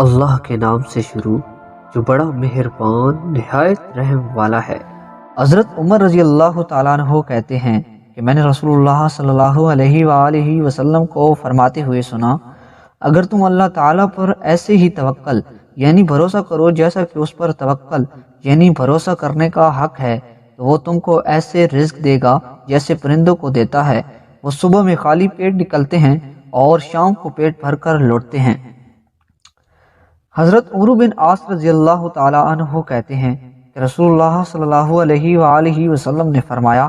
اللہ کے نام سے شروع جو بڑا مہربان نہایت رحم والا ہے۔ حضرت عمر رضی اللہ تعالیٰ عنہ کہتے ہیں کہ میں نے رسول اللہ صلی اللہ علیہ وآلہ وسلم کو فرماتے ہوئے سنا، اگر تم اللہ تعالیٰ پر ایسے ہی توکل یعنی بھروسہ کرو جیسا کہ اس پر توکل یعنی بھروسہ کرنے کا حق ہے، تو وہ تم کو ایسے رزق دے گا جیسے پرندوں کو دیتا ہے۔ وہ صبح میں خالی پیٹ نکلتے ہیں اور شام کو پیٹ بھر کر لوٹتے ہیں۔ حضرت عمرو بن عاص رضی اللہ تعالیٰ عنہ کہتے ہیں کہ رسول اللہ صلی اللہ علیہ وآلہ وسلم نے فرمایا،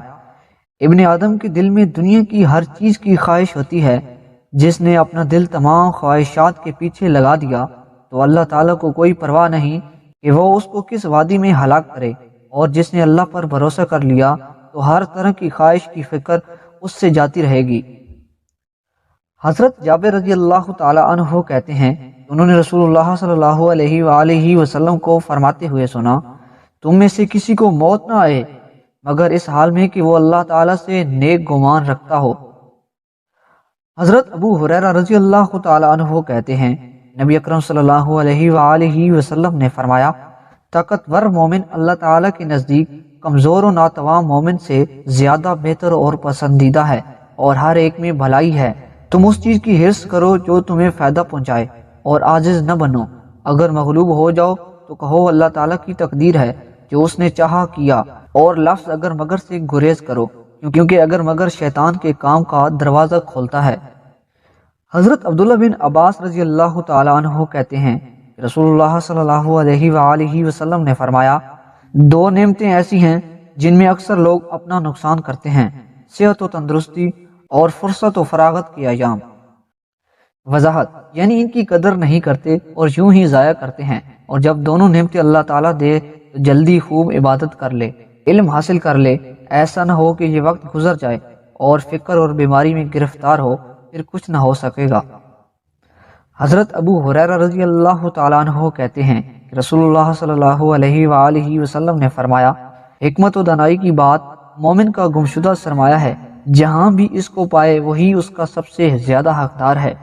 ابن آدم کے دل میں دنیا کی ہر چیز کی خواہش ہوتی ہے، جس نے اپنا دل تمام خواہشات کے پیچھے لگا دیا تو اللہ تعالیٰ کو کوئی پرواہ نہیں کہ وہ اس کو کس وادی میں ہلاک کرے، اور جس نے اللہ پر بھروسہ کر لیا تو ہر طرح کی خواہش کی فکر اس سے جاتی رہے گی۔ حضرت جابر رضی اللہ تعالیٰ عنہ کہتے ہیں، انہوں نے رسول اللہ صلی اللہ علیہ وآلہ وسلم کو فرماتے ہوئے سنا، تم میں سے کسی کو موت نہ آئے مگر اس حال میں کہ وہ اللہ تعالیٰ سے نیک گمان رکھتا ہو۔ حضرت ابو ہریرہ رضی اللہ تعالیٰ عنہ کہتے ہیں، نبی اکرم صلی اللہ علیہ وآلہ وسلم نے فرمایا، طاقتور مومن اللہ تعالیٰ کے نزدیک کمزور و ناتواں مومن سے زیادہ بہتر اور پسندیدہ ہے، اور ہر ایک میں بھلائی ہے۔ تم اس چیز کی حرص کرو جو تمہیں فائدہ پہنچائے اور عاجز نہ بنو۔ اگر مغلوب ہو جاؤ تو کہو اللہ تعالیٰ کی تقدیر ہے، جو اس نے چاہا کیا، اور لفظ اگر مگر سے گریز کرو، کیونکہ اگر مگر شیطان کے کام کا دروازہ کھولتا ہے۔ حضرت عبداللہ بن عباس رضی اللہ تعالیٰ عنہ کہتے ہیں کہ رسول اللہ صلی اللہ علیہ وآلہ وسلم نے فرمایا، دو نعمتیں ایسی ہیں جن میں اکثر لوگ اپنا نقصان کرتے ہیں، صحت و تندرستی اور فرصت و فراغت کے ایام۔ وضاحت یعنی ان کی قدر نہیں کرتے اور یوں ہی ضائع کرتے ہیں، اور جب دونوں نعمتیں اللہ تعالیٰ دے تو جلدی خوب عبادت کر لے، علم حاصل کر لے، ایسا نہ ہو کہ یہ وقت گزر جائے اور فکر اور بیماری میں گرفتار ہو، پھر کچھ نہ ہو سکے گا۔ حضرت ابو ہریرہ رضی اللہ تعالیٰ عنہ کہتے ہیں کہ رسول اللہ صلی اللہ علیہ وآلہ وسلم نے فرمایا، حکمت و دانائی کی بات مومن کا گمشدہ سرمایہ ہے، جہاں بھی اس کو پائے وہی اس کا سب سے زیادہ حقدار ہے۔